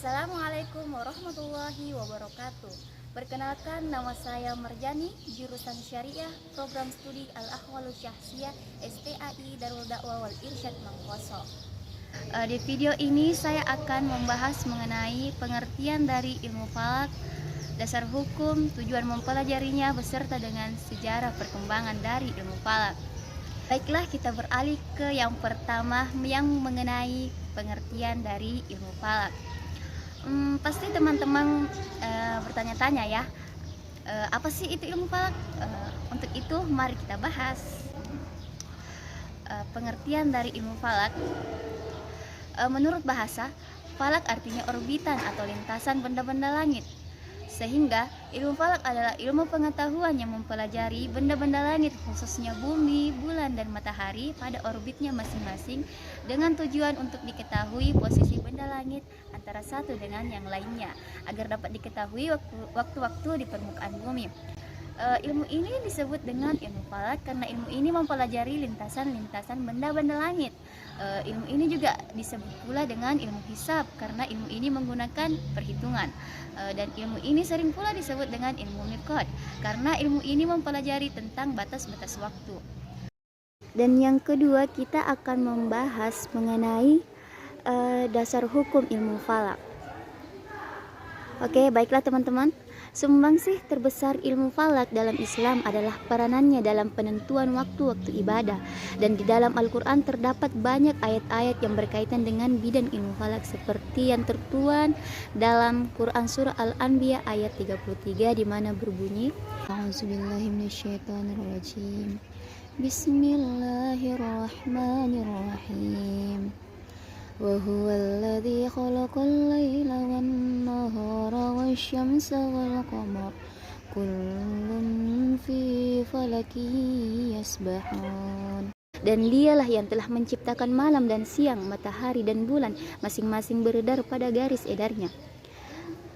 Assalamualaikum warahmatullahi wabarakatuh. Perkenalkan, nama saya Marjani, jurusan Syariah, program studi Al-Ahwalus Syahsiyah STAI Darul Dakwah wal Irsyad Mangkoso. Di video ini saya akan membahas mengenai pengertian dari ilmu falak, dasar hukum, tujuan mempelajarinya beserta dengan sejarah perkembangan dari ilmu falak. Baiklah, kita beralih ke yang pertama yang mengenai pengertian dari ilmu falak. Pasti teman-teman bertanya-tanya ya, apa sih itu ilmu falak? Untuk itu mari kita bahas pengertian dari ilmu falak. Menurut bahasa, falak artinya orbitan atau lintasan benda-benda langit. Sehingga ilmu falak adalah ilmu pengetahuan yang mempelajari benda-benda langit, khususnya bumi, bulan, dan matahari pada orbitnya masing-masing, dengan tujuan untuk diketahui posisi benda langit antara satu dengan yang lainnya, agar dapat diketahui waktu-waktu di permukaan bumi. Ilmu ini disebut dengan ilmu falak karena ilmu ini mempelajari lintasan-lintasan benda-benda langit. Ilmu ini juga disebut pula dengan ilmu hisab karena ilmu ini menggunakan perhitungan. Dan ilmu ini sering pula disebut dengan ilmu miqat karena ilmu ini mempelajari tentang batas-batas waktu. Dan yang kedua, kita akan membahas mengenai dasar hukum ilmu falak. Oke, baiklah teman-teman. Sumbangsih terbesar ilmu falak dalam Islam adalah peranannya dalam penentuan waktu-waktu ibadah. Dan di dalam Al-Quran terdapat banyak ayat-ayat yang berkaitan dengan bidang ilmu falak, seperti yang tertuang dalam Quran surah Al-Anbiya ayat 33 di mana berbunyi, A'udzubillahiminasyaitonirrajim. Bismillahirrahmanirrahim. وهو الذي خلق الليل والنهار والشمس والقمر كل في فلك يسبحون. Dan dialah yang telah menciptakan malam dan siang, matahari dan bulan, masing-masing beredar pada garis edarnya.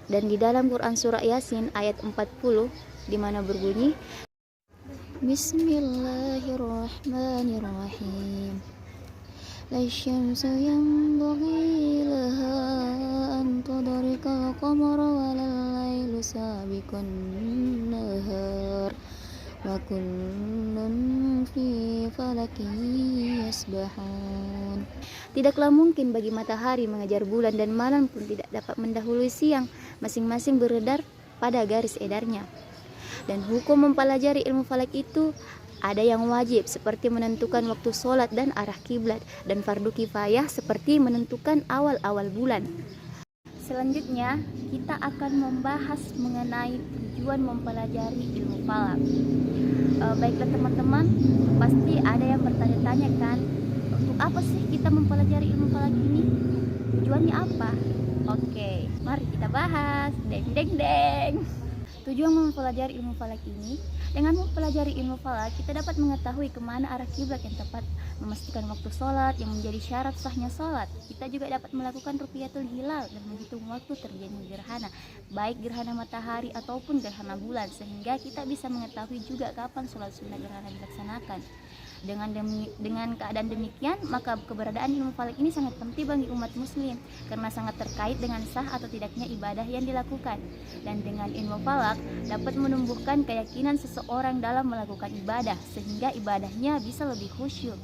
Dan di dalam Quran surah Yasin ayat 40 di mana berbunyi, Bismillahirrahmanirrahim. La syamsu yanbaghi laha an tudrikal qamara walal lailu sabiqun nahar wa kullun fi falakin yasbahun. Tidaklah mungkin bagi matahari mengejar bulan dan malam pun tidak dapat mendahului siang, masing-masing beredar pada garis edarnya. Dan hukum mempelajari ilmu falak itu ada yang wajib seperti menentukan waktu sholat dan arah kiblat, dan fardu kifayah seperti menentukan awal-awal bulan. Selanjutnya kita akan membahas mengenai tujuan mempelajari ilmu falak. Baiklah teman-teman, pasti ada yang bertanya-tanya kan, untuk apa sih kita mempelajari ilmu falak ini? Tujuannya apa? Oke, mari kita bahas. Deng deng deng. Tujuan mempelajari ilmu falak ini, dengan mempelajari ilmu falak kita dapat mengetahui kemana arah kiblat yang tepat, memastikan waktu sholat yang menjadi syarat sahnya sholat. Kita juga dapat melakukan ruqyatul hilal dan menghitung waktu terjadinya gerhana, baik gerhana matahari ataupun gerhana bulan, sehingga kita bisa mengetahui juga kapan sholat sunnah gerhana dilaksanakan. Dengan keadaan demikian, maka keberadaan ilmu falak ini sangat penting bagi umat muslim karena sangat terkait dengan sah atau tidaknya ibadah yang dilakukan. Dan dengan ilmu falak dapat menumbuhkan keyakinan seseorang dalam melakukan ibadah sehingga ibadahnya bisa lebih khusyuk.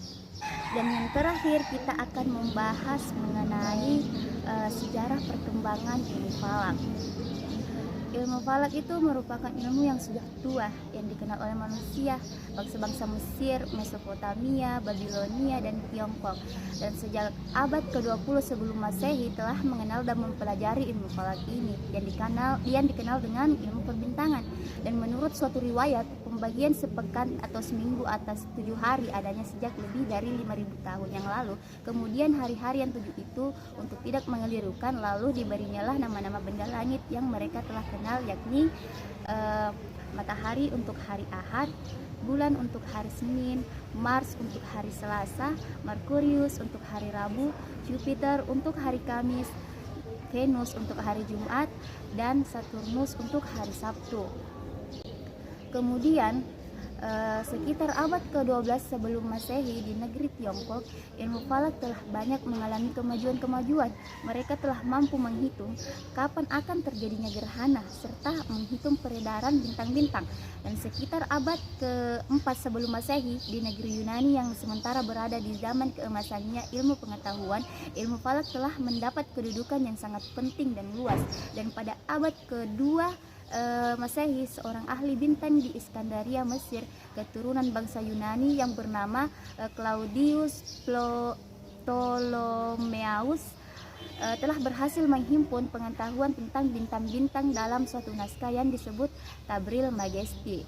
Dan yang terakhir kita akan membahas mengenai sejarah perkembangan ilmu falak. Ilmu falak itu merupakan ilmu yang sudah tua yang dikenal oleh manusia, bangsa-bangsa Mesir, Mesopotamia, Babilonia, dan Tiongkok. Dan sejak abad ke-20 sebelum Masehi telah mengenal dan mempelajari ilmu falak ini yang dikenal dengan ilmu perbintangan. Dan menurut suatu riwayat, pembagian sepekan atau seminggu atas 7 hari adanya sejak lebih dari 5.000 tahun yang lalu. Kemudian hari-hari yang 7 itu untuk tidak mengelirukan, lalu diberinyalah nama-nama benda langit yang mereka telah kenal, yakni matahari untuk hari Ahad, bulan untuk hari Senin, Mars untuk hari Selasa, Merkurius untuk hari Rabu, Jupiter untuk hari Kamis, Venus untuk hari Jumat, dan Saturnus untuk hari Sabtu. Kemudian Sekitar abad ke-12 sebelum Masehi di negeri Tiongkok, ilmu falak telah banyak mengalami kemajuan-kemajuan. Mereka telah mampu menghitung kapan akan terjadinya gerhana serta menghitung peredaran bintang-bintang. Dan sekitar abad ke-4 sebelum Masehi di negeri Yunani yang sementara berada di zaman keemasannya ilmu pengetahuan, ilmu falak telah mendapat kedudukan yang sangat penting dan luas. Dan pada abad kedua Masehi, seorang ahli bintang di Iskandaria, Mesir, keturunan bangsa Yunani yang bernama Claudius Ptolemaeus telah berhasil menghimpun pengetahuan tentang bintang-bintang dalam suatu naskah yang disebut Tabril Majesty.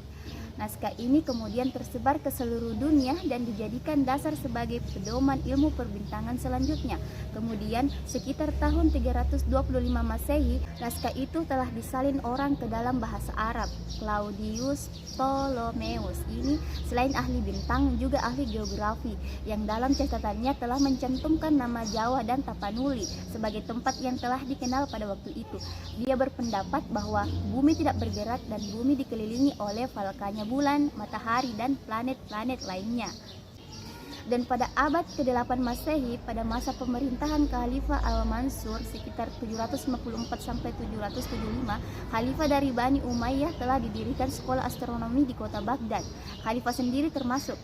Naskah ini kemudian tersebar ke seluruh dunia dan dijadikan dasar sebagai pedoman ilmu perbintangan selanjutnya. Kemudian sekitar tahun 325 Masehi, naskah itu telah disalin orang ke dalam bahasa Arab. Claudius Ptolemaeus ini selain ahli bintang juga ahli geografi yang dalam catatannya telah mencantumkan nama Jawa dan Tapanuli sebagai tempat yang telah dikenal pada waktu itu. Dia berpendapat bahwa bumi tidak bergerak dan bumi dikelilingi oleh falakanya bulan, matahari, dan planet-planet lainnya. Dan pada abad ke-8 Masehi, pada masa pemerintahan Khalifah Al-Mansur sekitar 754 sampai 775, Khalifah dari Bani Umayyah telah didirikan sekolah astronomi di kota Baghdad. Khalifah sendiri termasuk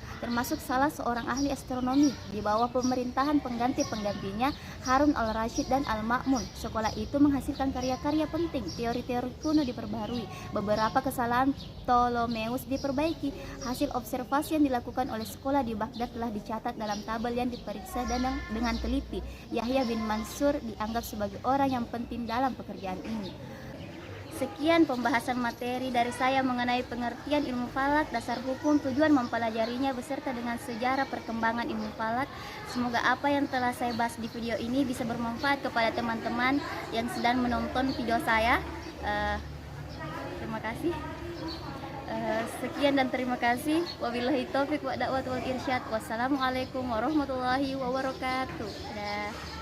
salah seorang ahli astronomi di bawah pemerintahan pengganti-penggantinya Harun al-Rashid dan Al-Ma'mun. Sekolah itu menghasilkan karya-karya penting, teori-teori kuno diperbaharui, beberapa kesalahan Ptolemeus diperbaiki. Hasil observasi yang dilakukan oleh sekolah di Baghdad telah dicatat dalam tabel yang diperiksa dengan teliti. Yahya bin Mansur dianggap sebagai orang yang penting dalam pekerjaan ini. Sekian pembahasan materi dari saya mengenai pengertian ilmu falak, dasar hukum, tujuan mempelajarinya beserta dengan sejarah perkembangan ilmu falak. Semoga apa yang telah saya bahas di video ini bisa bermanfaat kepada teman-teman yang sedang menonton video saya. Terima kasih. Sekian dan terima kasih. Wabillahi taufik wa da'wat wal irsyad. Wassalamualaikum warahmatullahi wabarakatuh. Dah.